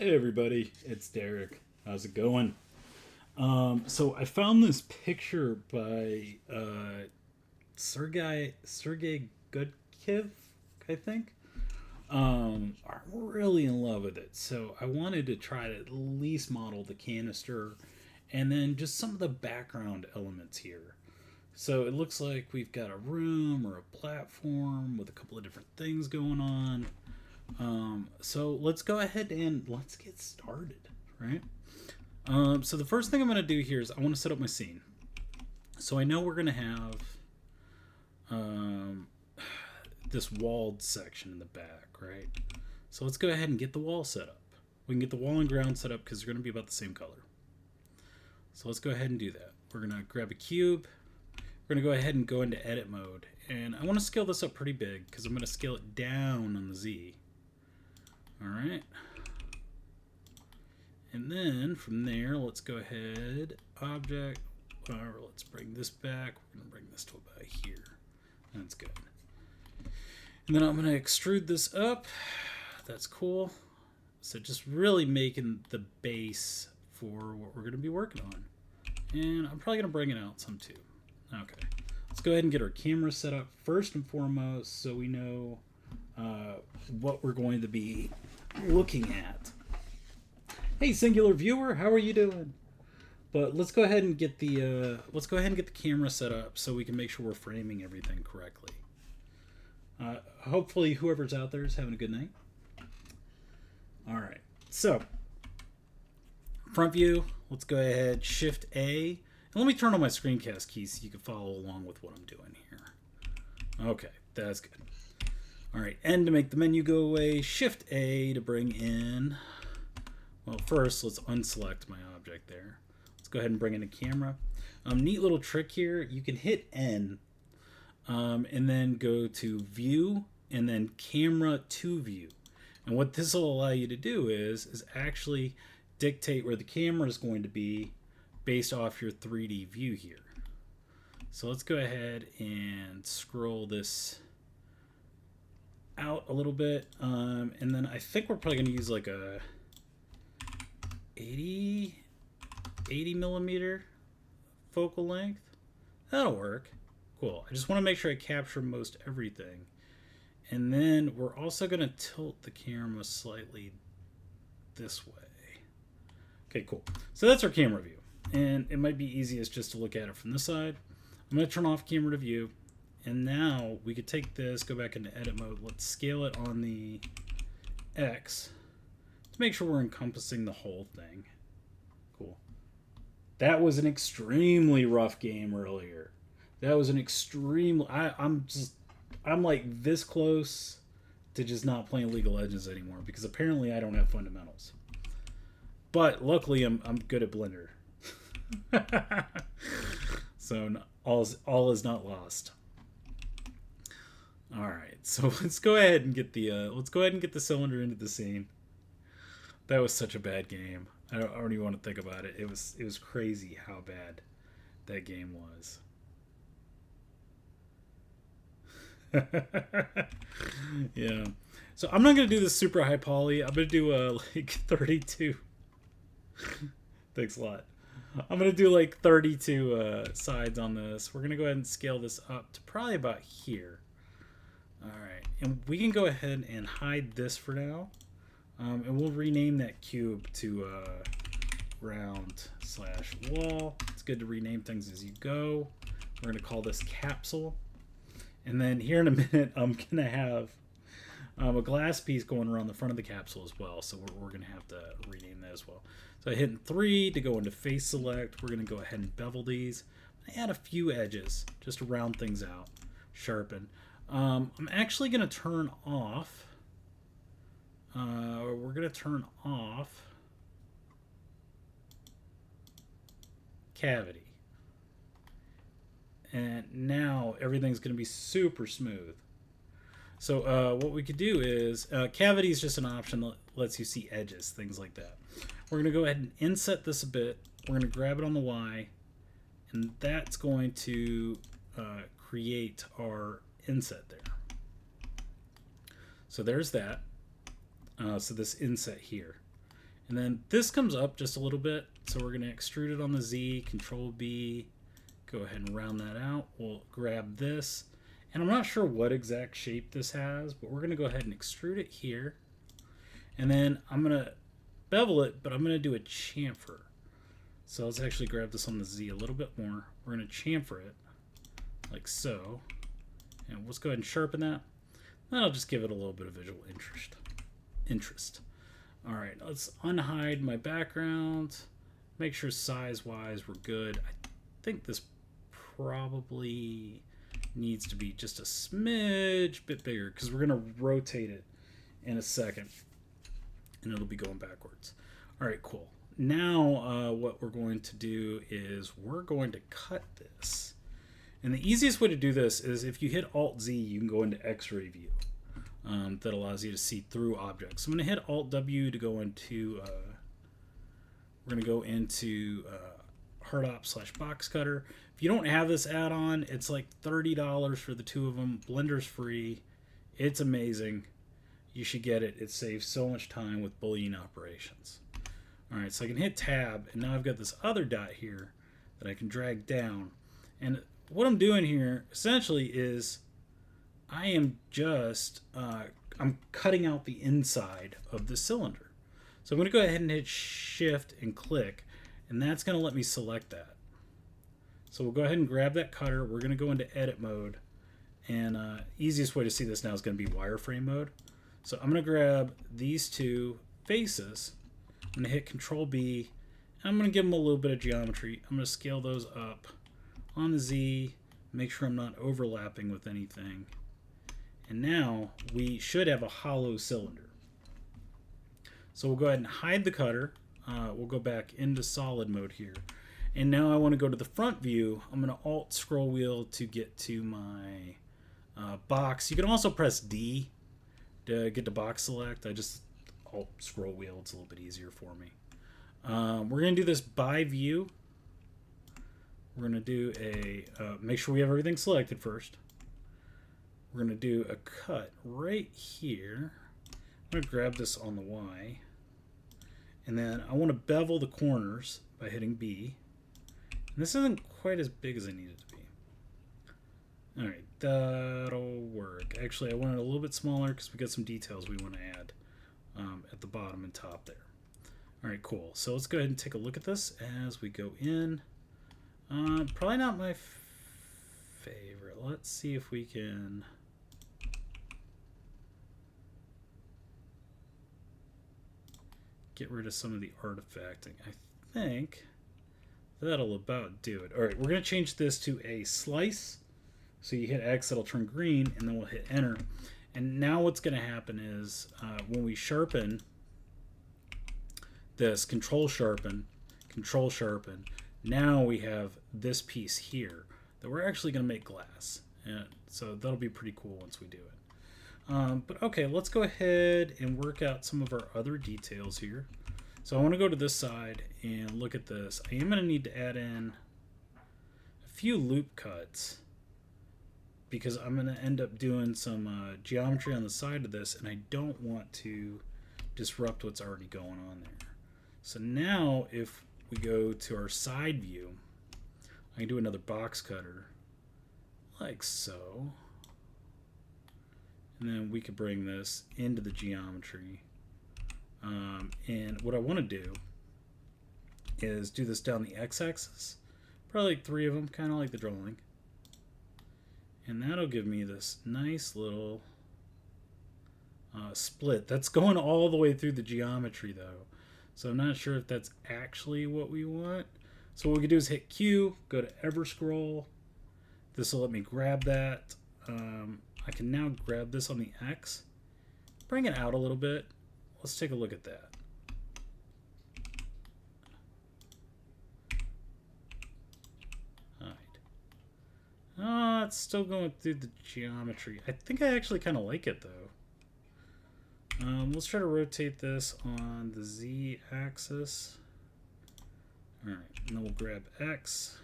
Hey everybody, it's Derek. How's it going? So I found this picture by Sergey Gudkiv, I think. I'm really in love with it, so I wanted to try to at least model the canister, and then just some of the background elements here. So it looks like we've got a room or a platform with a couple of different things going on. So let's go ahead and let's get started, right? So the first thing I'm going to do here is I want to set up my scene. So I know we're going to have um, this walled section in the back, right? So let's go ahead and get the wall set up. We can get the wall and ground set up because they're going to be about the same color. So let's go ahead and do that. We're going to grab a cube. We're going to go ahead and go into edit mode. And I want to scale this up pretty big because I'm going to scale it down on the Z. All right. And then from there, let's go ahead, object, let's bring this back. We're going to bring this to about here. That's good. And then I'm going to extrude this up. That's cool. So just really making the base for what we're going to be working on. And I'm probably going to bring it out some too. Okay. Let's go ahead and get our camera set up first and foremost so we know what we're going to be looking at. Hey, singular viewer, how are you doing? But let's go ahead and get the camera set up so we can make sure we're framing everything correctly. Hopefully, whoever's out there is having a good night. All right, so front view. Let's go ahead, Shift A, and let me turn on my screencast key so you can follow along with what I'm doing here. Okay, that's good. All right, N to make the menu go away. Shift A to bring in. Well, first, let's unselect my object there. Let's go ahead and bring in a camera. Neat little trick here. You can hit N and then go to View and then Camera to View. And what this will allow you to do is actually dictate where the camera is going to be based off your 3D view here. So let's go ahead and scroll this out a little bit. And then I think we're probably going to use like a 80 millimeter focal length. That'll work. Cool. I just want to make sure I capture most everything. And then we're also going to tilt the camera slightly this way. Okay, cool. So that's our camera view. And it might be easiest just to look at it from this side. I'm going to turn off camera to view. And now we could take this, go back into edit mode. Let's scale it on the X. Make sure we're encompassing the whole thing. Cool. That was an extremely rough game earlier. That was an extreme. I'm like this close to just not playing League of Legends anymore because apparently I don't have fundamentals. But luckily I'm good at Blender. So all is not lost. All right. So let's go ahead and get the cylinder into the scene. That was such a bad game. I don't even want to think about it. It was crazy how bad that game was. Yeah. So I'm not gonna do this super high poly. I'm gonna do like 32. Thanks a lot. I'm gonna do like 32 sides on this. We're gonna go ahead and scale this up to probably about here. All right, and we can go ahead and hide this for now. And we'll rename that cube to round/wall. It's good to rename things as you go. We're going to call this capsule. And then here in a minute, I'm going to have a glass piece going around the front of the capsule as well. So we're going to have to rename that as well. So I hit 3 to go into face select. We're going to go ahead and bevel these. Add a few edges just to round things out. Sharpen. I'm actually going to turn off. We're going to turn off cavity. And now everything's going to be super smooth. So what we could do is, cavity is just an option that lets you see edges, things like that. We're going to go ahead and inset this a bit. We're going to grab it on the Y, and that's going to create our inset there. So there's that. So this inset here. And then this comes up just a little bit, so we're going to extrude it on the Z, Control B, go ahead and round that out. We'll grab this, and I'm not sure what exact shape this has, but we're going to go ahead and extrude it here. And then I'm going to bevel it, but I'm going to do a chamfer. So let's actually grab this on the Z a little bit more. We're going to chamfer it like so. And let's go ahead and sharpen that. That'll just give it a little bit of visual interest. All right, let's unhide my background. Make sure size-wise we're good. I think this probably needs to be just a smidge bit bigger because we're going to rotate it in a second, and it'll be going backwards. All right, cool. Now what we're going to do is we're going to cut this. And the easiest way to do this is if you hit Alt-Z, you can go into X-ray view. That allows you to see through objects. So I'm going to hit Alt-W to go into, we're going to go into Hardop/Box Cutter. If you don't have this add-on, it's like $30 for the two of them. Blender's free. It's amazing. You should get it. It saves so much time with bullying operations. All right, so I can hit Tab, and now I've got this other dot here that I can drag down. And what I'm doing here essentially is I am just, I'm cutting out the inside of the cylinder. So I'm going to go ahead and hit Shift and click, and that's going to let me select that. So we'll go ahead and grab that cutter. We're going to go into edit mode, and easiest way to see this now is going to be wireframe mode. So I'm going to grab these two faces. I'm going to hit Control B, and I'm going to give them a little bit of geometry. I'm going to scale those up on the Z, make sure I'm not overlapping with anything. And now we should have a hollow cylinder. So we'll go ahead and hide the cutter. We'll go back into solid mode here. And now I want to go to the front view. I'm going to Alt scroll wheel to get to my box. You can also press D to get the box select. I just Alt scroll wheel. It's a little bit easier for me. We're going to do this by view. We're going to do a, make sure we have everything selected first. We're going to do a cut right here. I'm going to grab this on the Y. And then I want to bevel the corners by hitting B. And this isn't quite as big as I need it to be. Alright, that'll work. Actually, I want it a little bit smaller because we got some details we want to add at the bottom and top there. Alright, cool. So let's go ahead and take a look at this as we go in. Probably not my favorite. Let's see if we can... get rid of some of the artifacting. I think that'll about do it. All right, we're going to change this to a slice. So you hit X, it'll turn green, and then we'll hit Enter. And now what's going to happen is when we sharpen this, Control Sharpen, now we have this piece here that we're actually going to make glass. And so that'll be pretty cool once we do it. But okay, let's go ahead and work out some of our other details here. So I want to go to this side and look at this. I am going to need to add in a few loop cuts because I'm going to end up doing some geometry on the side of this, and I don't want to disrupt what's already going on there. So now if we go to our side view, I can do another box cutter like so. And then we could bring this into the geometry. And what I want to do is do this down the x-axis. Probably like 3 of them, kind of like the drawing. And that'll give me this nice little split. That's going all the way through the geometry though. So I'm not sure if that's actually what we want. So what we can do is hit Q, go to Ever Scroll. This will let me grab that. I can now grab this on the X, bring it out a little bit. Let's take a look at that. Alright. Oh, it's still going through the geometry. I think I actually kind of like it though. Let's try to rotate this on the Z axis. Alright, and then we'll grab X.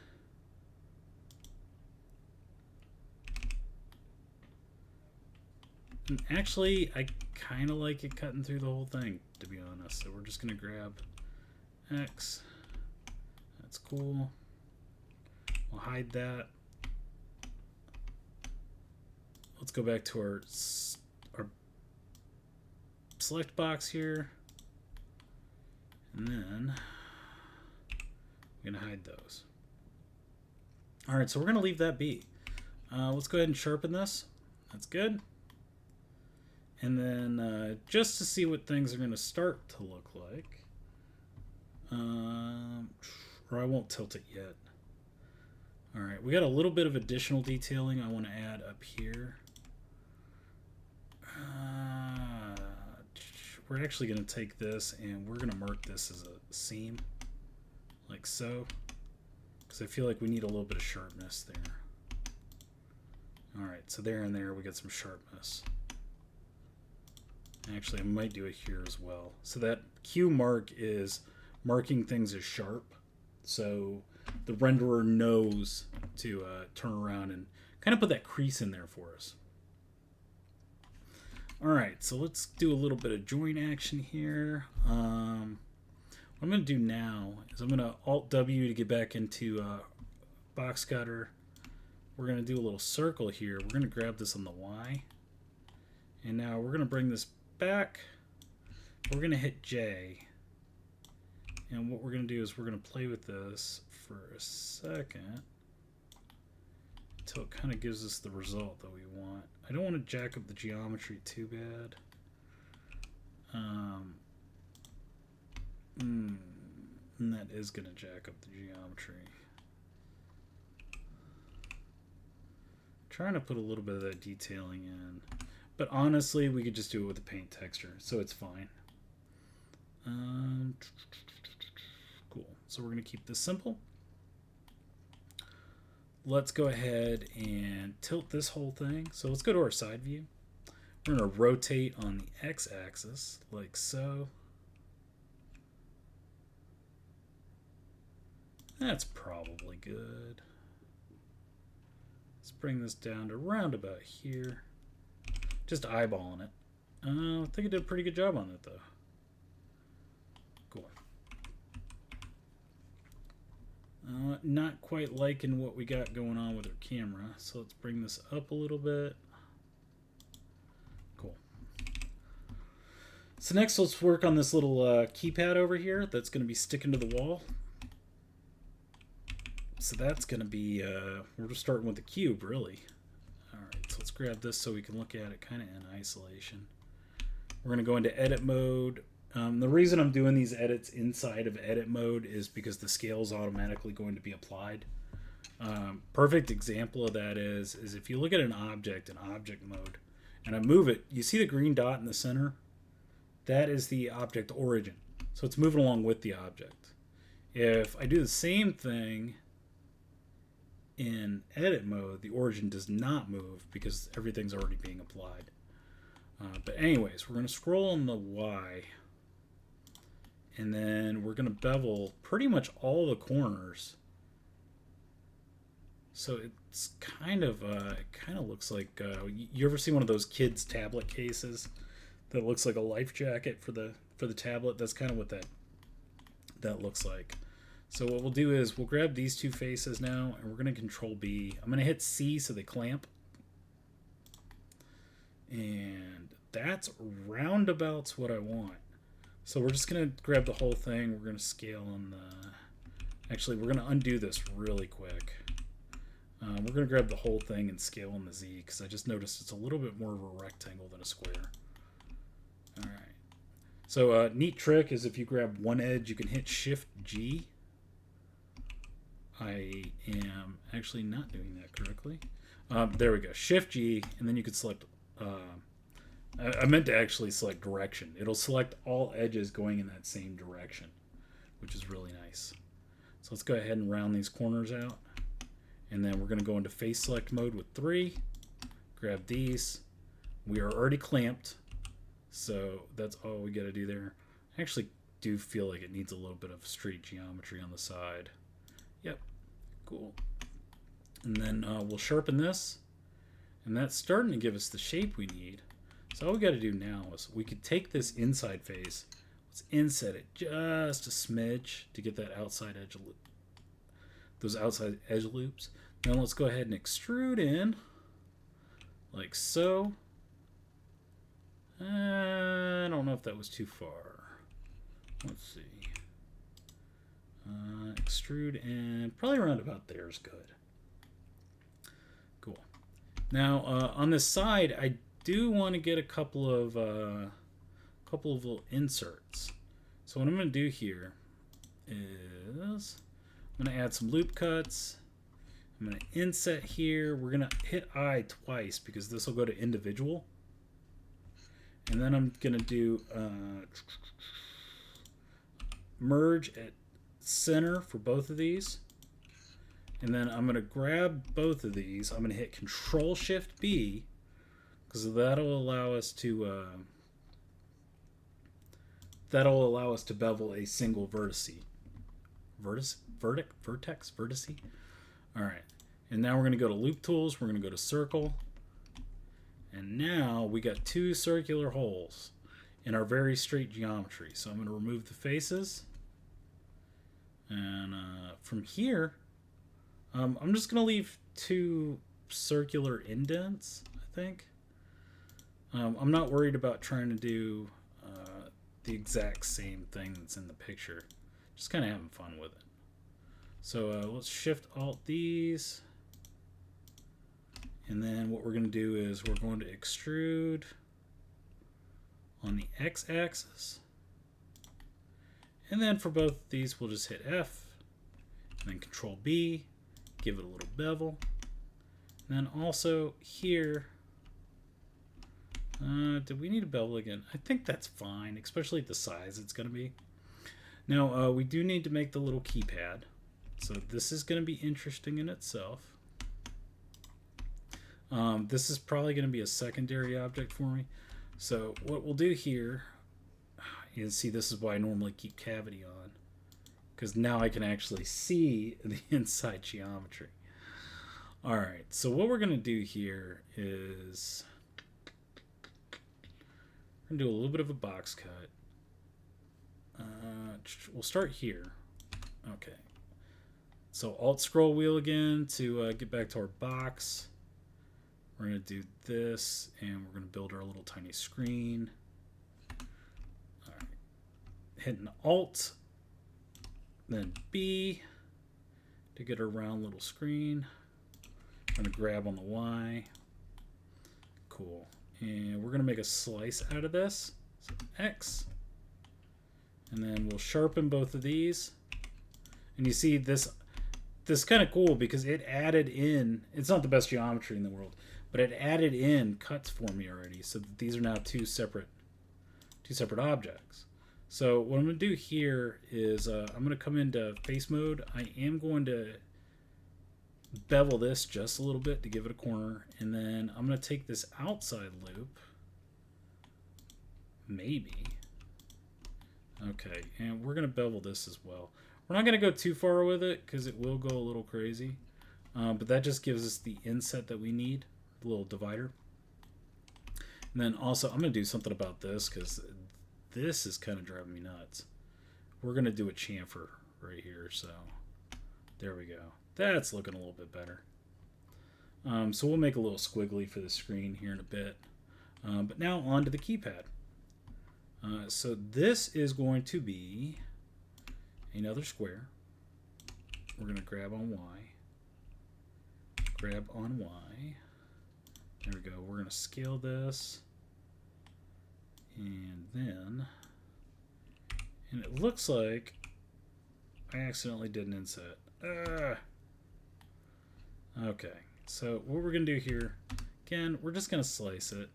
And actually, I kind of like it cutting through the whole thing, to be honest. So we're just going to grab X. That's cool. We'll hide that. Let's go back to our select box here. And then we're going to hide those. All right, so we're going to leave that be. Let's go ahead and sharpen this. That's good. And then just to see what things are going to start to look like. Or I won't tilt it yet. All right, we got a little bit of additional detailing I want to add up here. We're actually going to take this and we're going to mark this as a seam, like so, because I feel like we need a little bit of sharpness there. All right, so there and there we got some sharpness. Actually, I might do it here as well. So that Q mark is marking things as sharp, so the renderer knows to turn around and kind of put that crease in there for us. All right, so let's do a little bit of join action here. What I'm going to do now is I'm going to Alt-W to get back into box cutter. We're going to do a little circle here. We're going to grab this on the Y. And now we're going to bring this back. We're going to hit J. And what we're going to do is we're going to play with this for a second until it kind of gives us the result that we want. I don't want to jack up the geometry too bad. And that is going to jack up the geometry. Trying to put a little bit of that detailing in. But honestly, we could just do it with the paint texture, so it's fine. Cool. So we're going to keep this simple. Let's go ahead and tilt this whole thing. So let's go to our side view. We're going to rotate on the x-axis like so. That's probably good. Let's bring this down to around about here. Just eyeballing it. I think I did a pretty good job on it though. Cool. Not quite liking what we got going on with our camera, so let's bring this up a little bit. Cool. So next let's work on this little keypad over here that's going to be sticking to the wall. So that's going to be, we're just starting with the cube really. Alright, so let's grab this so we can look at it kind of in isolation. We're going to go into edit mode. The reason I'm doing these edits inside of edit mode is because the scale is automatically going to be applied. Perfect example of that is if you look at an object in object mode and I move it, you see the green dot in the center? That is the object origin. So it's moving along with the object. If I do the same thing in edit mode, the origin does not move because everything's already being applied. But anyways, we're going to scroll on the Y. And then we're going to bevel pretty much all the corners. So it's kind of, it kind of looks like, you ever see one of those kids' tablet cases that looks like a life jacket for the tablet? That's kind of what that looks like. So what we'll do is we'll grab these two faces now, and we're going to Control B. I'm going to hit C so they clamp. And that's roundabouts what I want. So we're just going to grab the whole thing. We're going to scale on the... Actually, we're going to undo this really quick. We're going to grab the whole thing and scale on the Z because I just noticed it's a little bit more of a rectangle than a square. All right. So neat trick is if you grab one edge, you can hit Shift G. I am actually not doing that correctly. There we go. Shift G, and then you could select... I meant to actually select direction. It'll select all edges going in that same direction, which is really nice. So let's go ahead and round these corners out. And then we're going to go into face select mode with 3. Grab these. We are already clamped, so that's all we got to do there. I actually do feel like it needs a little bit of street geometry on the side. Yep, cool. And then we'll sharpen this, and that's starting to give us the shape we need. So all we got to do now is we could take this inside face, let's inset it just a smidge to get that outside edge loop, those outside edge loops. Now let's go ahead and extrude in like so. I don't know if that was too far. Let's see. Extrude in probably around about there is good. Cool. Now on this side, I do want to get a couple of little inserts. So what I'm going to do here is I'm going to add some loop cuts. I'm going to inset here. We're going to hit I twice because this will go to individual. And then I'm going to do merge at center for both of these. And then I'm going to grab both of these. I'm going to hit Control Shift B because that'll allow us to bevel a single vertex. Vertex. All right. And now we're going to go to Loop Tools. We're going to go to Circle. And now we got two circular holes in our very straight geometry. So I'm going to remove the faces. And from here, I'm just going to leave two circular indents, I think. I'm not worried about trying to do the exact same thing that's in the picture. Just kind of having fun with it. So let's Shift Alt these. And then what we're going to do is we're going to extrude on the x-axis. And then for both of these, we'll just hit F, and then Control B, give it a little bevel. And then also here, do we need a bevel again? I think that's fine, especially at the size it's going to be. Now, we do need to make the little keypad. So this is going to be interesting in itself. This is probably going to be a secondary object for me. So what we'll do here, you can see this is why I normally keep cavity on, because now I can actually see the inside geometry. All right, so what we're going to do here is we're going to do a little bit of a box cut. We'll start here. Okay. So Alt scroll wheel again to get back to our box. We're going to do this, and we're going to build our little tiny screen. All right. Hitting Alt, then B to get our round little screen. I'm going to grab on the Y. Cool. And we're going to make a slice out of this. So X. And then we'll sharpen both of these. And you see this is kind of cool because it added in, it's not the best geometry in the world, but it added in cuts for me already, so that these are now two separate objects. So what I'm going to do here is I'm going to come into face mode. I am going to bevel this just a little bit to give it a corner, and then I'm going to take this outside loop, maybe. Okay, and we're going to bevel this as well. We're not going to go too far with it because it will go a little crazy, but that just gives us the inset that we need, the little divider. And then also I'm going to do something about this because this is kind of driving me nuts. We're going to do a chamfer right here, so there we go. That's looking a little bit better. So we'll make a little squiggly for the screen here in a bit. But now on to the keypad. So this is going to be another square. We're going to grab on Y. Grab on Y. There we go. We're going to scale this. And then, and it looks like I accidentally did an inset. Okay, so what we're going to do here, again, we're just going to slice it.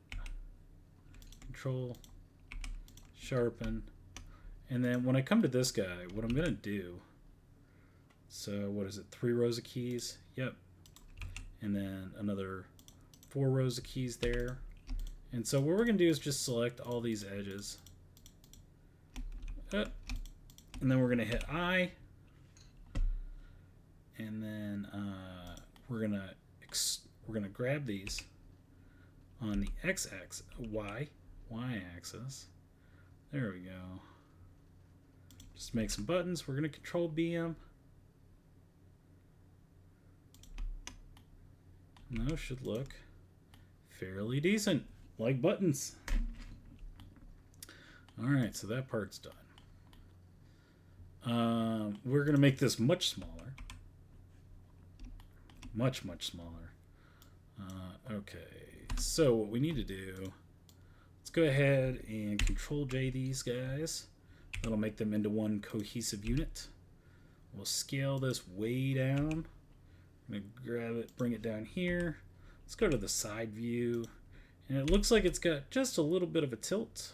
Control, sharpen. And then when I come to this guy, what I'm going to do, so what is it, 3 rows of keys? Yep. And then another 4 rows of keys there. And so what we're going to do is just select all these edges. And then we're going to hit I. And then we're going to grab these on the x-axis, y-axis. There we go. Just make some buttons. We're going to control B them. No, should look fairly decent, like buttons. All right, so that part's done. We're going to make this much smaller. Much smaller. Okay, so what we need to do, let's go ahead and Control J these guys. That'll make them into one cohesive unit. We'll scale this way down. I'm going to grab it, bring it down here. Let's go to the side view. And it looks like it's got just a little bit of a tilt,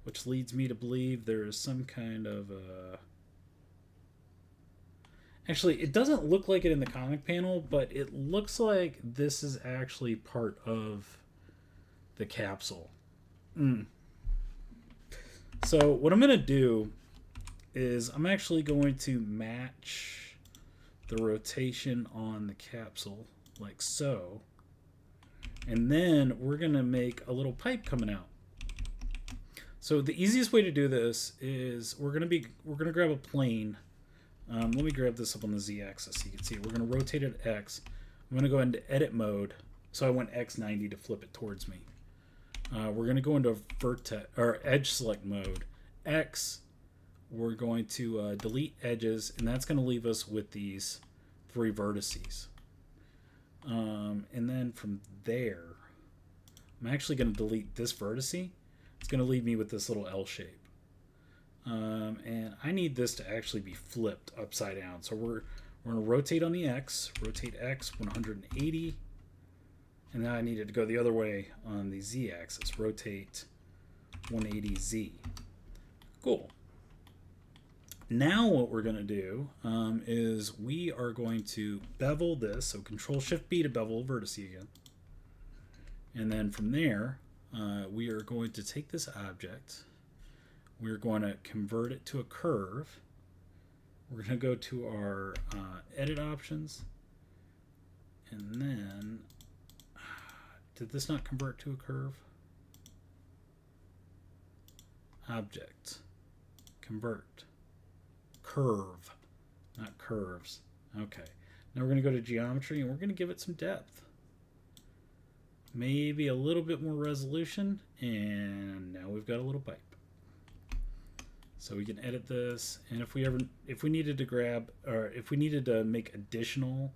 which leads me to believe there is some kind of Actually, it doesn't look like it in the comic panel, but it looks like this is actually part of the capsule. So what I'm going to do is I'm actually going to match the rotation on the capsule like so. And then we're going to make a little pipe coming out. So the easiest way to do this is we're going to grab a plane. Let me grab this up on the Z-axis so you can see it. We're going to rotate it at X. I'm going to go into edit mode. So I went X90 to flip it towards me. We're going to go into vertex or edge select mode. X, we're going to delete edges, and that's going to leave us with these 3 vertices. And then from there, I'm actually going to delete this vertice. It's going to leave me with this little L shape. And I need this to actually be flipped upside down. So we're going to rotate on the X, rotate X 180. And now I need it to go the other way on the Z axis, rotate 180Z. Cool. Now what we're going to do is we are going to bevel this. So Control Shift B to bevel a vertex again. And then from there, we are going to take this object. We're going to convert it to a curve. We're going to go to our edit options. And then, did this not convert to a curve? Object, convert, curve, not curves. Okay, now we're going to go to geometry and we're going to give it some depth. Maybe a little bit more resolution, and now we've got a little pipe. So we can edit this, and if we needed to grab, or if we needed to make additional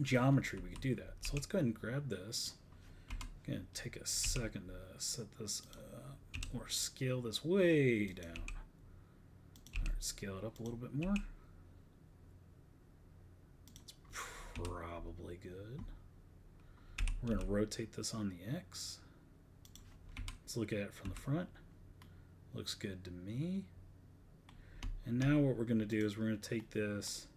geometry, we could do that. So let's go ahead and grab this. I'm gonna take a second to set this up, or scale this way down. All right, scale it up a little bit more. It's probably good. We're gonna rotate this on the X. Let's look at it from the front. Looks good to me. And now what we're going to do is we're going to take this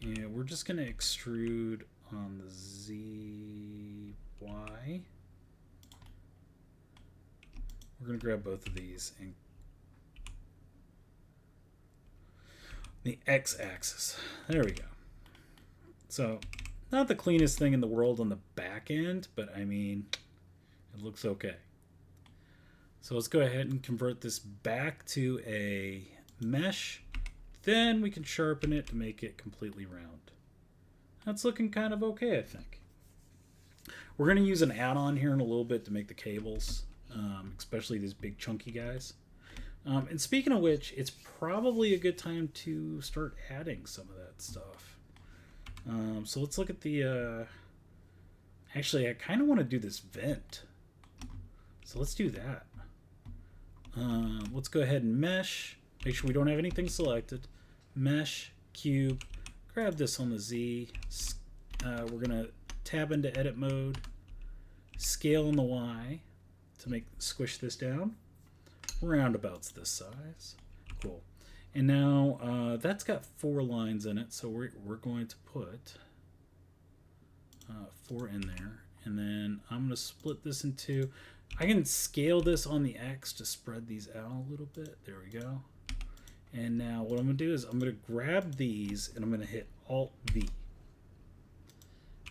and we're just going to extrude on the ZY. We're going to grab both of these and the X-axis. There we go. So not the cleanest thing in the world on the back end, but I mean, it looks okay. So let's go ahead and convert this back to a mesh. Then we can sharpen it to make it completely round. That's looking kind of okay, I think. We're going to use an add-on here in a little bit to make the cables, especially these big chunky guys. And speaking of which, it's probably a good time to start adding some of that stuff. So let's look at the... Actually, I kind of want to do this vent. So let's do that. Let's go ahead and mesh. Make sure we don't have anything selected. Mesh, cube. Grab this on the Z. We're going to tab into edit mode. Scale on the Y to squish this down. Roundabouts this size. Cool. And now that's got 4 lines in it, so we're going to put 4 in there. And then I'm going to split this in 2. I can scale this on the X to spread these out a little bit. There we go. And now what I'm going to do is I'm going to grab these and I'm going to hit Alt-V.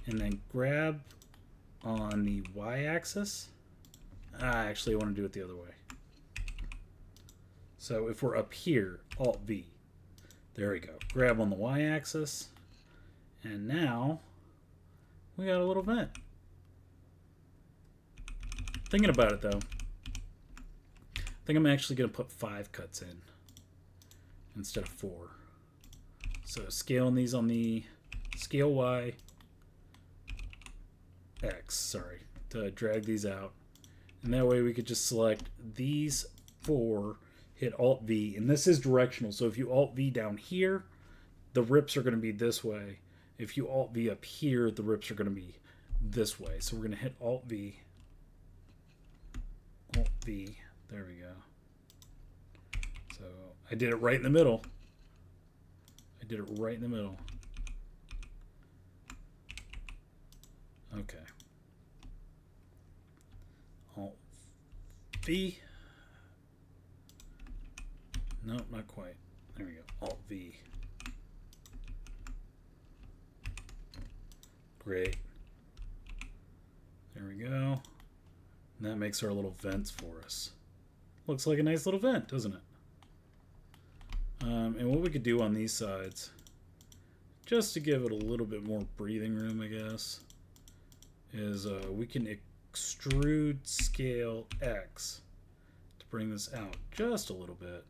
and then grab on the y-axis. Actually, I want to do it the other way. So if we're up here, Alt-V. There we go. Grab on the y-axis. And now we got a little vent. Thinking about it though, I think I'm actually going to put 5 cuts in instead of 4. So scaling these on the scale Y, X, sorry, to drag these out. And that way we could just select these 4, hit Alt-V, and this is directional. So if you Alt-V down here, the rips are going to be this way. If you Alt-V up here, the rips are going to be this way. So we're going to hit Alt-V. Alt-V. There we go. So I did it right in the middle. I did it right in the middle. Okay. Alt-V. No, not quite. There we go. Alt-V. Great. There we go. And that makes our little vents for us. Looks like a nice little vent, doesn't it? And what we could do on these sides, just to give it a little bit more breathing room, I guess, is we can extrude scale X to bring this out just a little bit.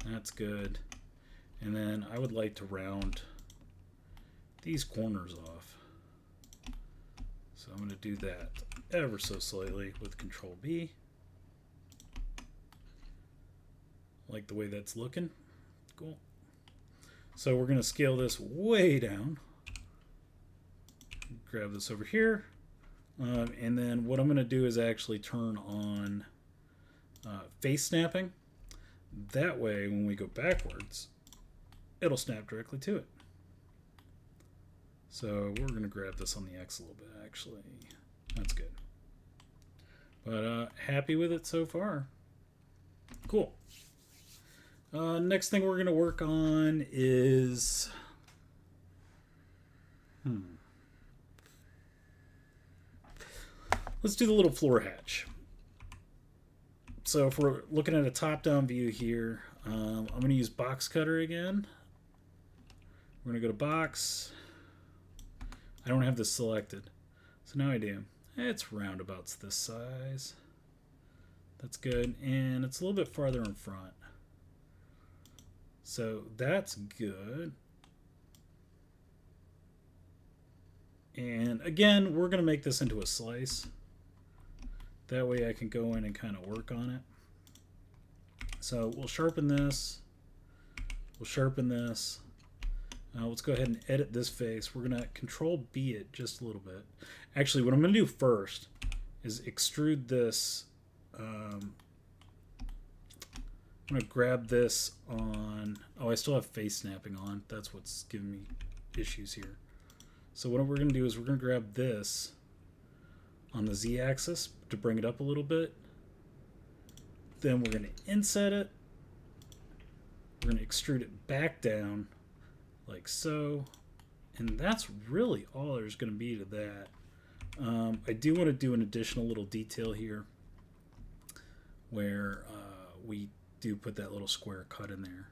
That's good. And then I would like to round these corners off. So I'm going to do that ever so slightly with Control B. Like the way that's looking. Cool. So we're going to scale this way down. Grab this over here. And then what I'm going to do is actually turn on face snapping. That way, when we go backwards, it'll snap directly to it. So we're going to grab this on the X a little bit, actually. That's good. But happy with it so far. Cool. Next thing we're going to work on is... Let's do the little floor hatch. So if we're looking at a top-down view here, I'm going to use box cutter again. We're going to go to box. I don't have this selected. So now I do. It's roundabouts this size. That's good. And it's a little bit farther in front. So that's good. And again, we're going to make this into a slice. That way I can go in and kind of work on it. So we'll sharpen this. We'll sharpen this. Let's go ahead and edit this face. We're going to Control B it just a little bit. Actually, what I'm going to do first is extrude this. I'm going to grab this on... Oh, I still have face snapping on. That's what's giving me issues here. So what we're going to do is we're going to grab this on the Z-axis to bring it up a little bit. Then we're going to inset it. We're going to extrude it back down like so. And that's really all there's going to be to that. I do want to do an additional little detail here where we do put that little square cut in there.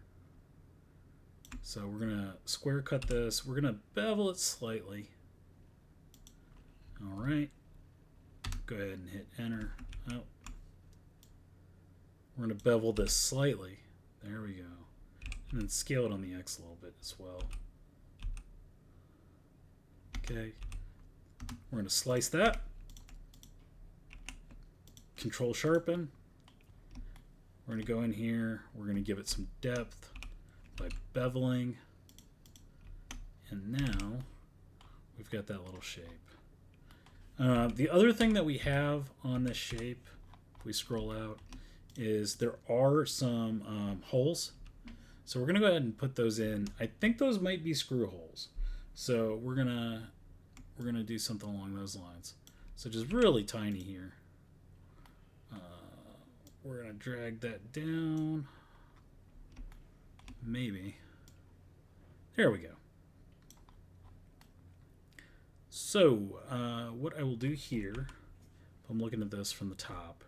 So we're going to square cut this. We're going to bevel it slightly. All right. Go ahead and hit enter. Oh. We're going to bevel this slightly. There we go. And then scale it on the X a little bit as well. Okay. We're going to slice that. Control sharpen. We're going to go in here. We're going to give it some depth by beveling. And now we've got that little shape. The other thing that we have on this shape, if we scroll out, is there are some holes. So we're going to go ahead and put those in. I think those might be screw holes. So we're gonna do something along those lines. So just really tiny here. We're going to drag that down. Maybe. There we go. So, what I will do here, if I'm looking at this from the top,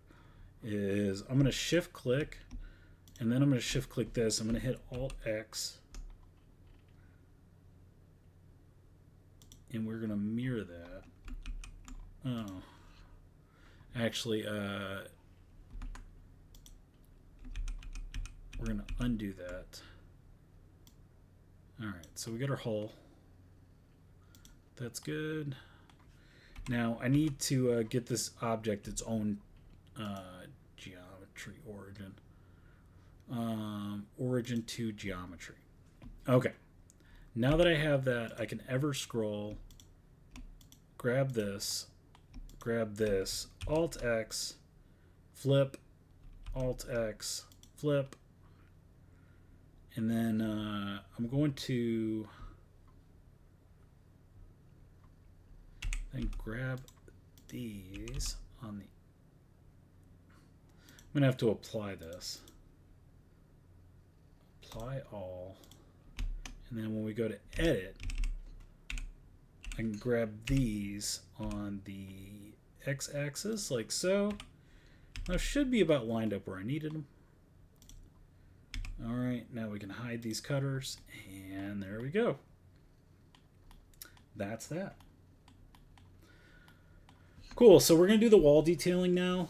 is I'm going to shift click, and then I'm going to shift click this. I'm going to hit Alt X, and we're going to mirror that. Oh, actually, we're going to undo that. All right, so we got our hull. That's good. Now I need to get this object its own geometry origin. Origin to geometry. Okay. Now that I have that, I can ever scroll, grab this, Alt X, flip, Alt X, flip, and then I'm going to then grab these on the. I'm going to have to apply this. Apply all. And then when we go to edit, I can grab these on the x-axis like so. Now should be about lined up where I needed them. All right, now we can hide these cutters, and there we go. That's that. Cool, so we're going to do the wall detailing now.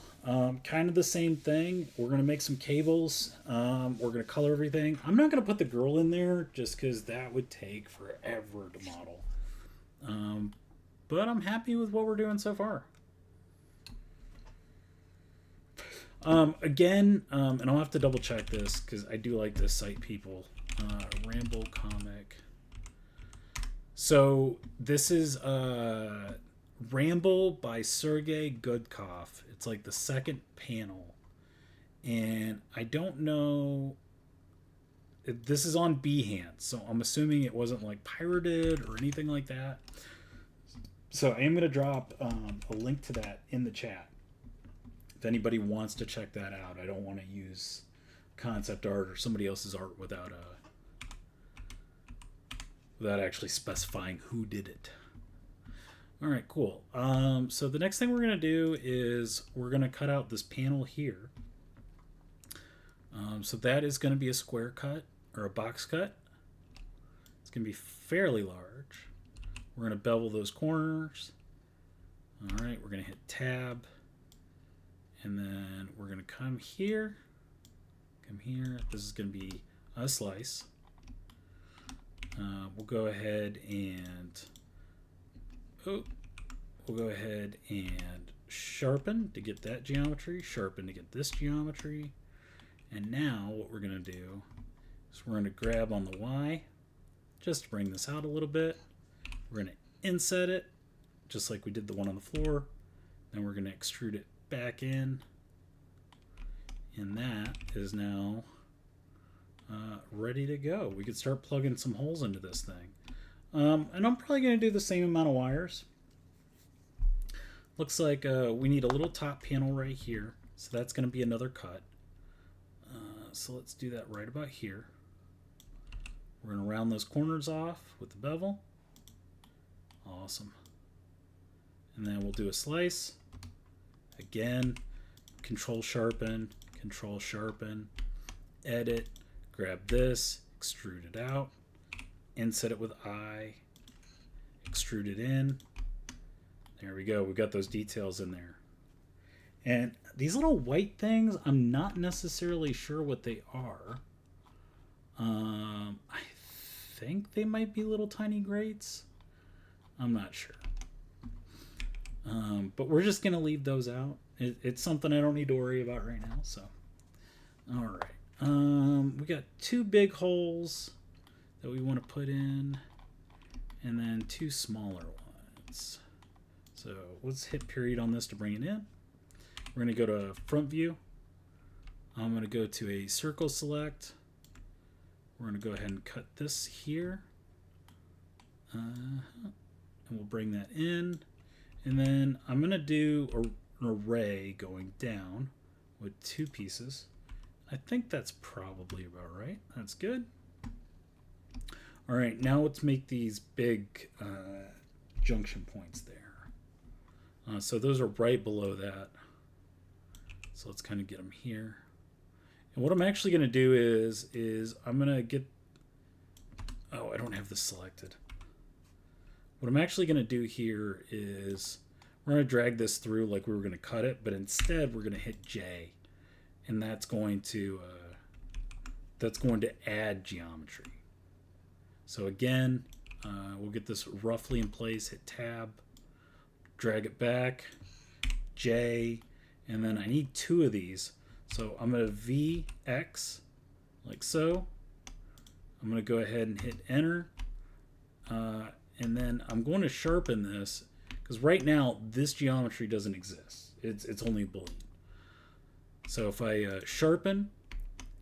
Kind of the same thing. We're going to make some cables. We're going to color everything. I'm not going to put the girl in there just because that would take forever to model. But I'm happy with what we're doing so far. Again, and I'll have to double check this because I do like to cite people. Ramble comic. So this is Ramble by Sergei Gudkov. It's like the second panel, and I don't know. This is on Behance, so I'm assuming it wasn't like pirated or anything like that. So I am going to drop a link to that in the chat. If anybody wants to check that out, I don't want to use concept art or somebody else's art without actually specifying who did it. All right, cool. So the next thing we're going to do is we're going to cut out this panel here. So that is going to be a square cut or a box cut. It's going to be fairly large. We're going to bevel those corners. All right, we're going to hit tab. And then we're going to come here. This is going to be a slice. We'll go ahead and sharpen to get that geometry, sharpen to get this geometry. And now what we're going to do is we're going to grab on the Y just to bring this out a little bit. We're going to inset it just like we did the one on the floor. Then we're going to extrude it back in. And that is now ready to go. We could start plugging some holes into this thing. And I'm probably going to do the same amount of wires. Looks like we need a little top panel right here. So that's going to be another cut. So let's do that right about here. We're going to round those corners off with the bevel. Awesome. And then we'll do a slice. Again, control sharpen, edit, grab this, extrude it out, inset it with I, extrude it in. There we go. We've got those details in there. And these little white things, I'm not necessarily sure what they are. I think they might be little tiny grates. I'm not sure. But we're just going to leave those out. It's something I don't need to worry about right now. So, all right. We got two big holes that we want to put in, and then two smaller ones. So let's hit period on this to bring it in. We're going to go to front view. I'm going to go to a circle select. We're going to go ahead and cut this here. And we'll bring that in. And then I'm going to do an array going down with two pieces. I think that's probably about right. That's good. All right, now let's make these big junction points there. So those are right below that. So let's kind of get them here. And what I'm actually going to do is I'm going to get... Oh, I don't have this selected. What I'm actually going to do here is we're going to drag this through like we were going to cut it, but instead we're going to hit J, and that's going to add geometry. So again, we'll get this roughly in place. Hit Tab, drag it back, J, and then I need 2 of these. So I'm going to VX like so. I'm going to go ahead and hit Enter. And then I'm going to sharpen this because right now this geometry doesn't exist. It's only a Boolean. So if I sharpen,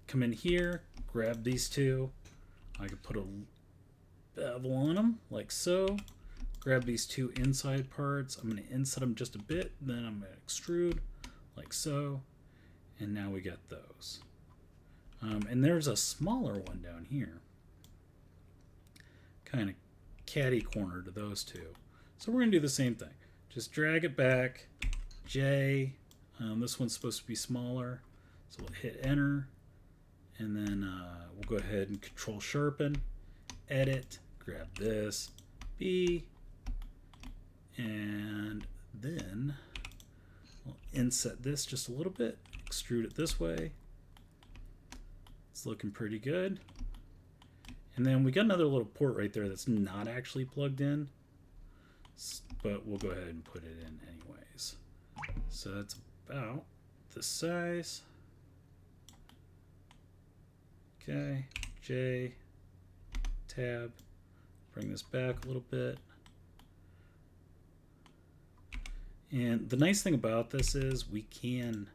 come in here, grab these 2. I can put a bevel on them like so. Grab these 2 inside parts. I'm going to inset them just a bit. Then I'm going to extrude like so. And now we got those. And there's a smaller one down here. Kind of catty corner to those 2. So we're going to do the same thing. Just drag it back. J. This one's supposed to be smaller. So we'll hit Enter. And then we'll go ahead and Control Sharpen. Edit. Grab this. B. And then we'll inset this just a little bit. Extrude it this way. It's looking pretty good. And then we got another little port right there that's not actually plugged in, but we'll go ahead and put it in anyways. So that's about this size. Okay, J, Tab, bring this back a little bit. And the nice thing about this is we can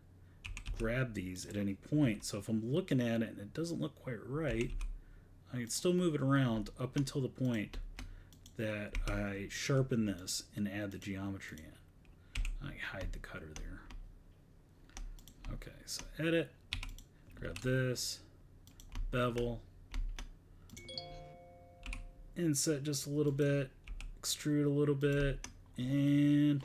grab these at any point. So if I'm looking at it and it doesn't look quite right, I can still move it around up until the point that I sharpen this and add the geometry in. I hide the cutter there. Okay, so edit, grab this, bevel, inset just a little bit, extrude a little bit, and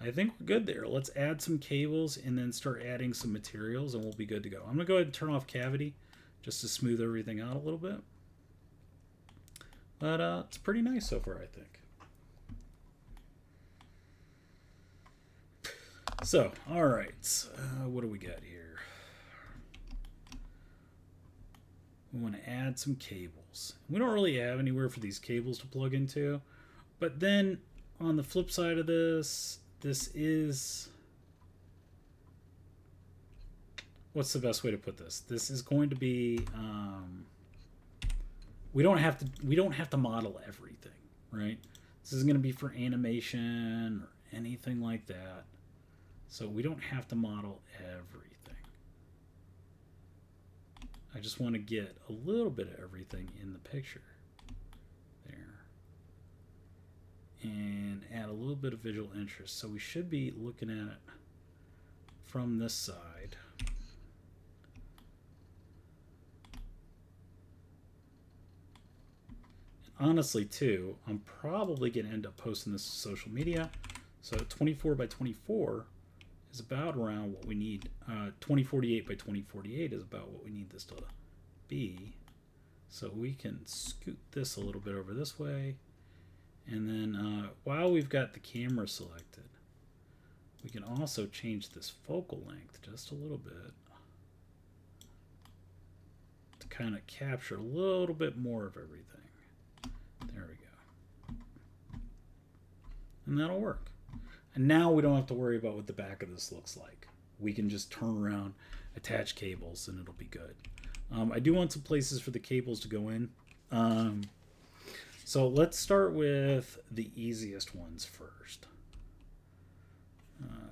I think we're good there. Let's add some cables and then start adding some materials and we'll be good to go. I'm gonna go ahead and turn off cavity just to smooth everything out a little bit. But it's pretty nice so far, I think. So, all right, what do we got here? We want to add some cables. We don't really have anywhere for these cables to plug into, but then on the flip side of this, this is, what's the best way to put this? This is going to be, we don't have to model everything, right? This is going to be for animation or anything like that. So we don't have to model everything. I just want to get a little bit of everything in the picture there. And add a little bit of visual interest. So we should be looking at it from this side. Honestly, too, I'm probably going to end up posting this to social media. So 24 by 24 is about around what we need. 2048 by 2048 is about what we need this to be. So we can scoot this a little bit over this way. And then while we've got the camera selected, we can also change this focal length just a little bit to kind of capture a little bit more of everything. There we go. And that'll work. And now we don't have to worry about what the back of this looks like. We can just turn around, attach cables, and it'll be good. I do want some places for the cables to go in. So let's start with the easiest ones first.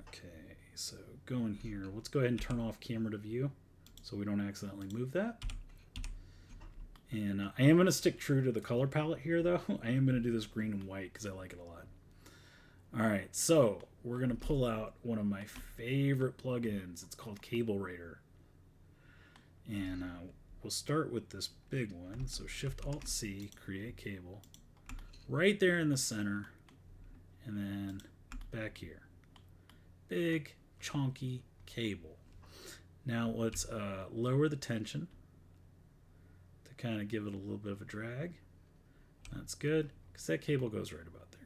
Okay, so go in here. Let's go ahead and turn off camera to view so we don't accidentally move that. And I am going to stick true to the color palette here, though. I am going to do this green and white because I like it a lot. All right, so we're going to pull out one of my favorite plugins. It's called Cable Raider. And we'll start with this big one. So Shift-Alt-C, create cable. Right there in the center, and then back here. Big, chunky cable. Now let's lower the tension to kind of give it a little bit of a drag. That's good, because that cable goes right about there.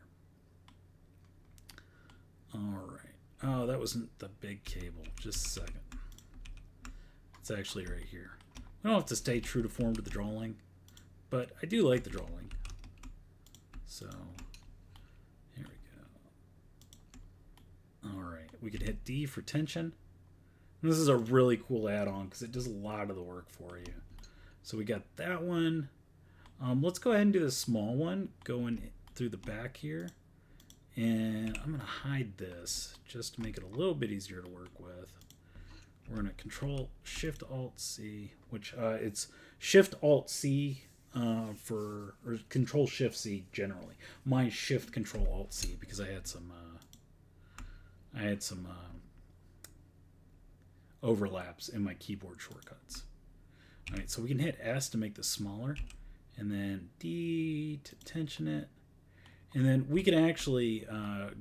All right. Oh, that wasn't the big cable. Just a second. It's actually right here. We don't have to stay true to form to the drawing, but I do like the drawing. So, here we go. All right. We could hit D for tension. And this is a really cool add-on because it does a lot of the work for you. So we got that one. Let's go ahead and do the small one going through the back here. And I'm going to hide this just to make it a little bit easier to work with. We're going to Control Shift Alt C, which it's Shift Alt C or Control Shift C generally. Mine Shift Control Alt C because I had some overlaps in my keyboard shortcuts. All right, so we can hit S to make this smaller, and then D to tension it. And then we can actually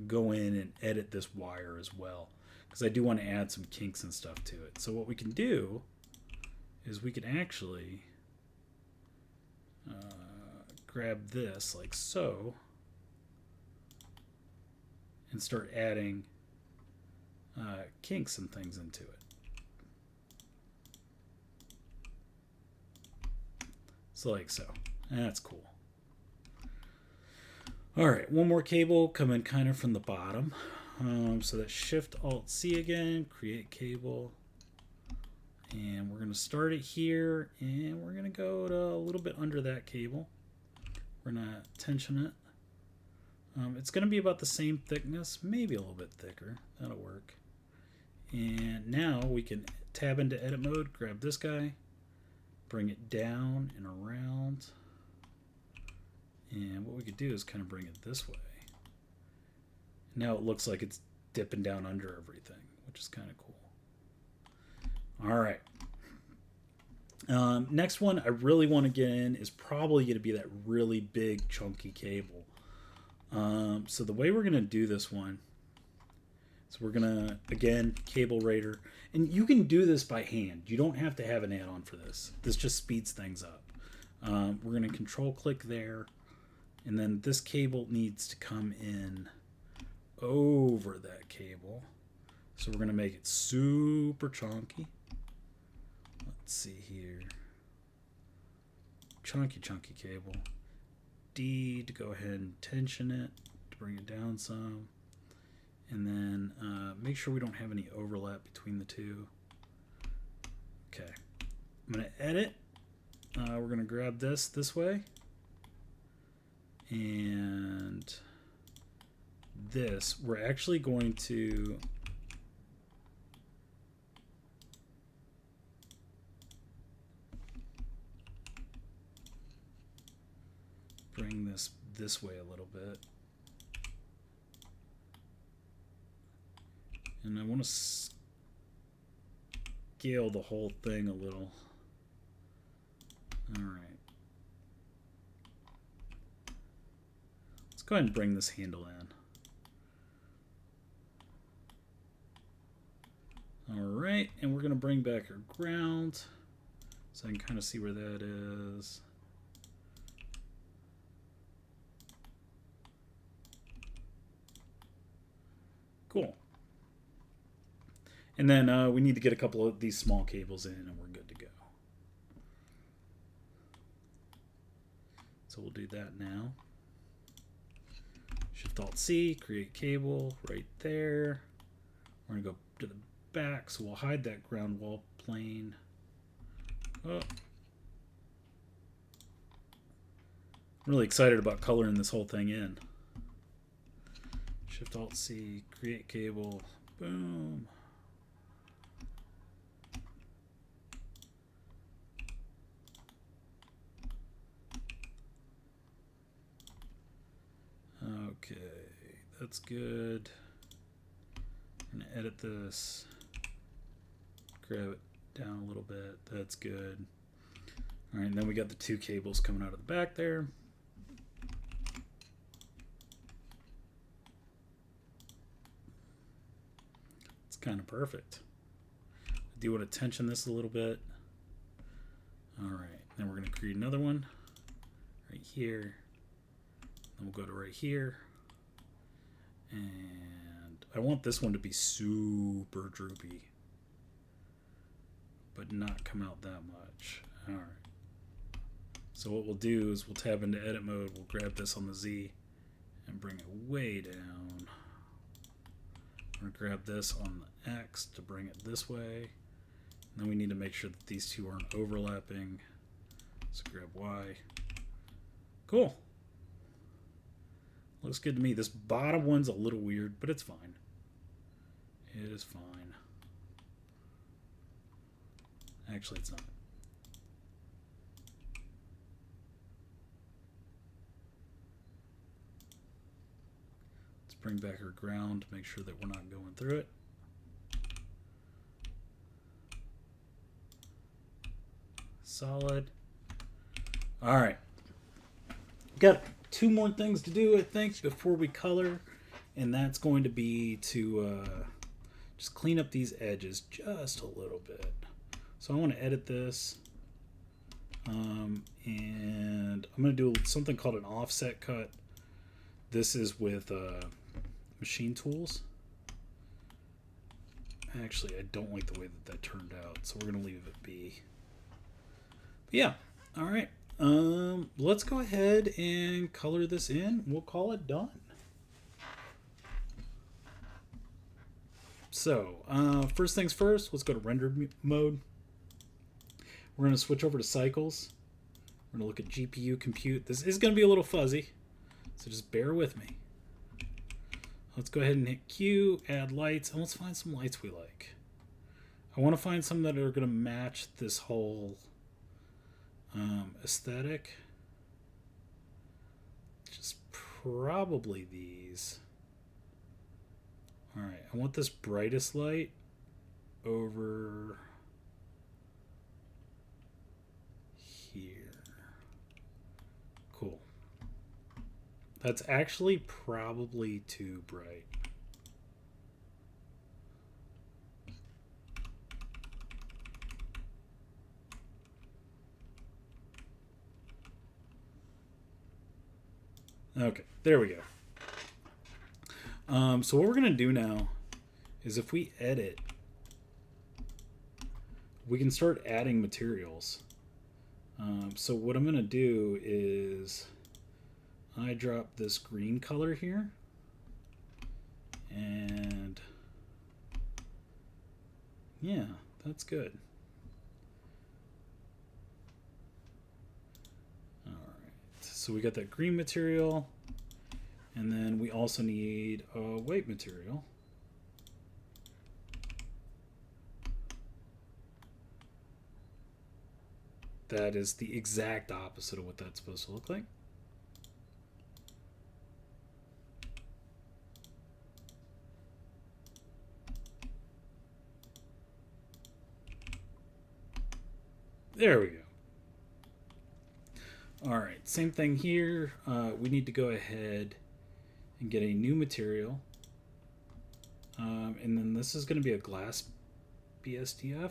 go in and edit this wire as well, because I do want to add some kinks and stuff to it. So what we can do is we can actually grab this like so and start adding kinks and things into it. So like so. That's cool. All right, one more cable coming kind of from the bottom. So that's Shift Alt C again, create cable. And we're going to start it here, and we're going to go to a little bit under that cable. We're going to tension it. It's going to be about the same thickness, maybe a little bit thicker. That'll work. And now we can tab into edit mode, grab this guy, bring it down and around. And what we could do is kind of bring it this way. Now it looks like it's dipping down under everything, which is kind of cool. All right. Next one I really want to get in is probably going to be that really big chunky cable. So the way we're going to do this one, so we're going to, again, Cable Raider. And you can do this by hand. You don't have to have an add-on for this. This just speeds things up. We're going to control click there. And then this cable needs to come in over that cable. So we're going to make it super chunky. Let's see here. Chunky cable. D to go ahead and tension it to bring it down some. And then make sure we don't have any overlap between the two. Okay. I'm going to edit. We're going to grab this way. And this, we're actually going to bring this way a little bit. And I want to scale the whole thing a little. All right. Let's go ahead and bring this handle in. All right, and we're going to bring back our ground so I can kind of see where that is. Cool. And then we need to get a couple of these small cables in and we're good to go. So we'll do that now. Shift Alt C, create cable right there. We're going to go to the back, so we'll hide that ground wall plane. Oh. I'm really excited about coloring this whole thing in. Shift Alt C, create cable, boom. Okay, that's good. I'm gonna edit this, grab it down a little bit. That's good. All right, and then we got the two cables coming out of the back there. kind of perfect. I do want to tension this a little bit. All right, then we're going to create another one right here. Then we'll go to right here. And I want this one to be super droopy, but not come out that much. All right. So what we'll do is we'll tab into edit mode. We'll grab this on the Z and bring it way down. I'm going to grab this on the X to bring it this way. And then we need to make sure that these two aren't overlapping. So grab Y. Cool. Looks good to me. This bottom one's a little weird, but it's fine. It is fine. Actually, it's not. Let's bring back our ground to make sure that we're not going through it. Solid. All right. Got two more things to do, I think, before we color, and that's going to be to just clean up these edges just a little bit. So I want to edit this, and I'm going to do something called an offset cut. This is with machine tools. Actually, I don't like the way that that turned out, so we're going to leave it be. But yeah, all right. Let's go ahead and color this in. We'll call it done. So, first things first, let's go to render mode. We're going to switch over to cycles. We're going to look at GPU compute. This is going to be a little fuzzy, so just bear with me. Let's go ahead and hit Q, add lights, and let's find some lights we like. I want to find some that are going to match this whole aesthetic. Just probably these. All right, I want this brightest light over here. Cool. That's actually probably too bright. Okay, there we go. So what we're going to do now is if we edit, we can start adding materials. So what I'm going to do is I drop this green color here, and yeah, that's good. All right, so we got that green material, and then we also need a white material. That is the exact opposite of what that's supposed to look like. There we go. All right, same thing here. We need to go ahead and get a new material. And then this is going to be a glass BSDF.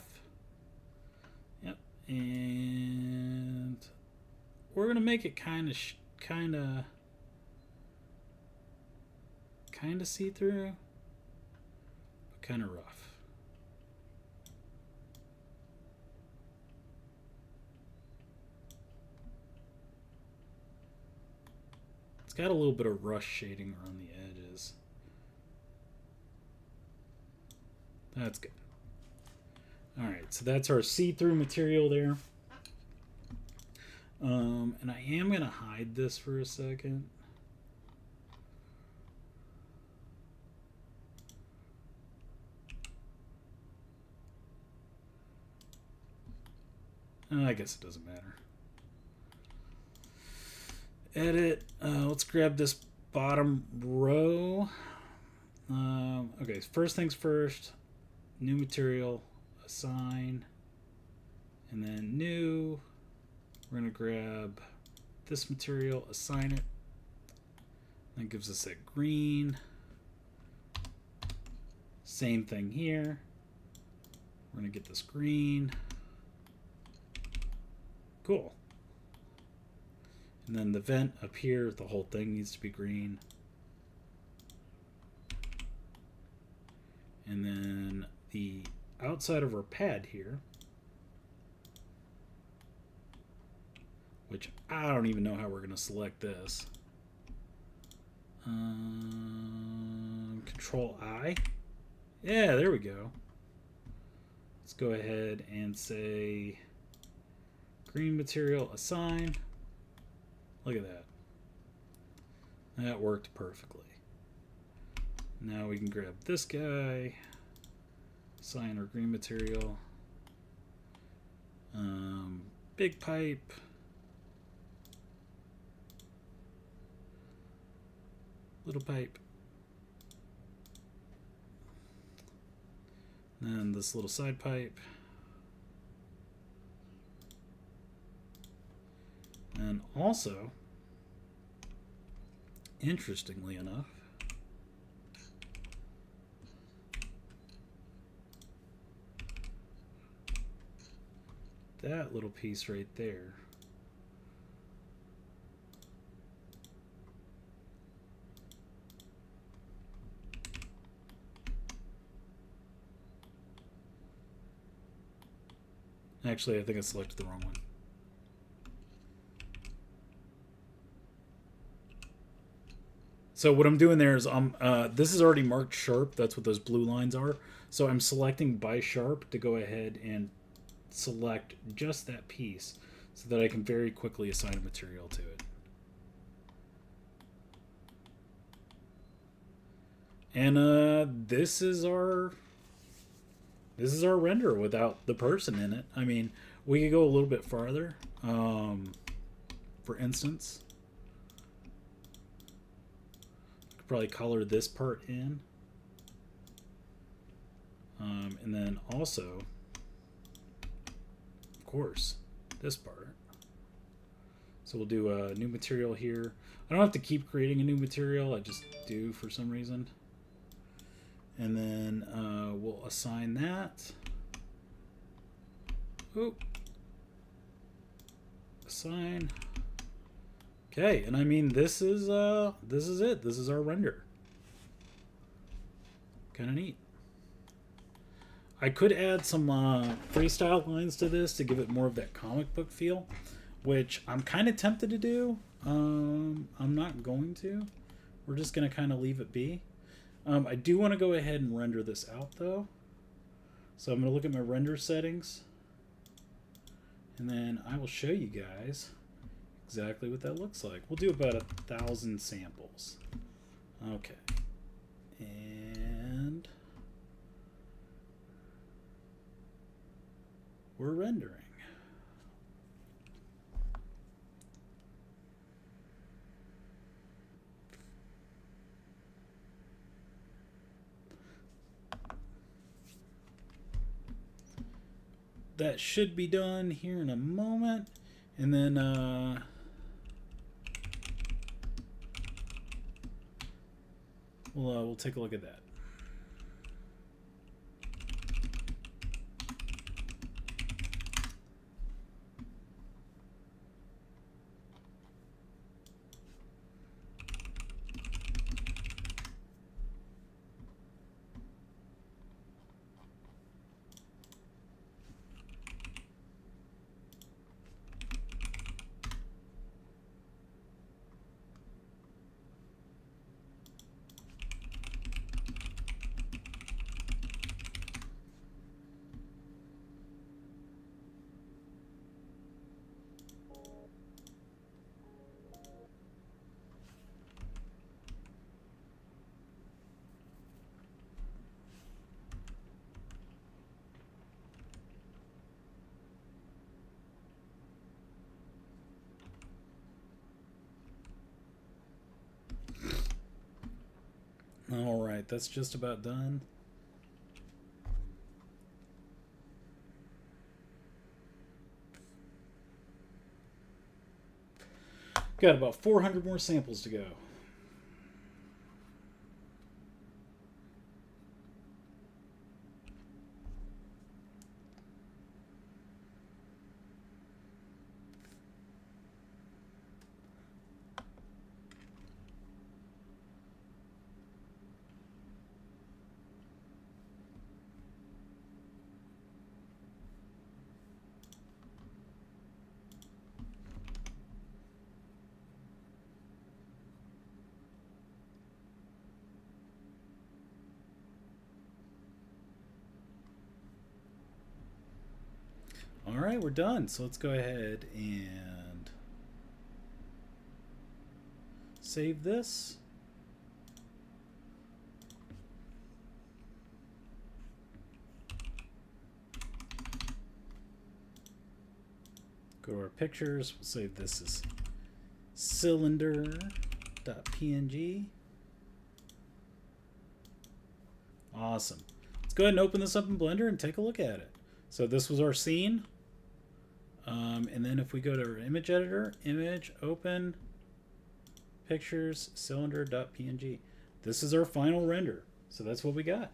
Yep. And we're going to make it kind of see-through, but kind of rough. Got a little bit of rush shading around the edges. That's good. All right, so that's our see-through material there. And I am going to hide this for a second. I guess it doesn't matter. Edit. Let's grab this bottom row. Okay, first things first. New material, assign, and then new. We're going to grab this material, assign it. That gives us that green. Same thing here. We're going to get this green. Cool. And then the vent up here, the whole thing needs to be green. And then the outside of our pad here, which I don't even know how we're going to select this. Control I. Yeah, there we go. Let's go ahead and say green material assign. Look at that. That worked perfectly. Now we can grab this guy, assign our green material, big pipe, little pipe, and this little side pipe, and also, interestingly enough, that little piece right there actually I think I selected the wrong one. So what I'm doing there is this is already marked sharp. That's what those blue lines are. So I'm selecting by sharp to go ahead and select just that piece so that I can very quickly assign a material to it. And this is our render without the person in it. I mean, we could go a little bit farther. For instance, I could probably color this part in. And then also, of course, this part. So we'll do a new material here. I don't have to keep creating a new material. I just do for some reason. And then we'll assign that. Oop. Assign. Okay, and I mean this is it. This is our render. Kind of neat. I could add some freestyle lines to this to give it more of that comic book feel, which I'm kind of tempted to do. I'm not going to. We're just going to kind of leave it be. I do want to go ahead and render this out, though. So I'm going to look at my render settings. And then I will show you guys exactly what that looks like. We'll do about 1,000 samples. Okay. And we're rendering. That should be done here in a moment. And then we'll take a look at that. All right, that's just about done. Got about 400 more samples to go. right, we're done. So let's go ahead and save this. Go to our pictures. We'll save this as cylinder.png. Awesome. Let's go ahead and open this up in Blender and take a look at it. So this was our scene. And then if we go to our image editor, image, open, pictures, cylinder.png. This is our final render. So that's what we got.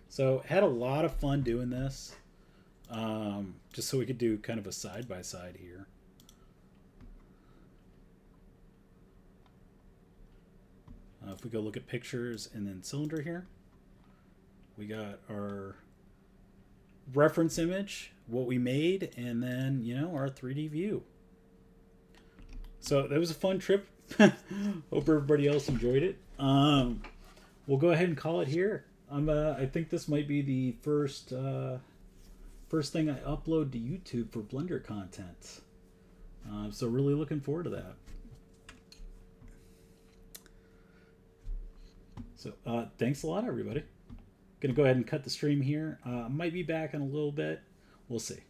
So had a lot of fun doing this. Just so we could do kind of a side-by-side here. If we go look at pictures and then cylinder here, we got our reference image, what we made, and then, you know, our 3D view. So that was a fun trip. Hope everybody else enjoyed it. We'll go ahead and call it here. I think this might be the first thing I upload to YouTube for Blender content. So really looking forward to that. So thanks a lot, everybody. Gonna go ahead and cut the stream here. Might be back in a little bit. We'll see.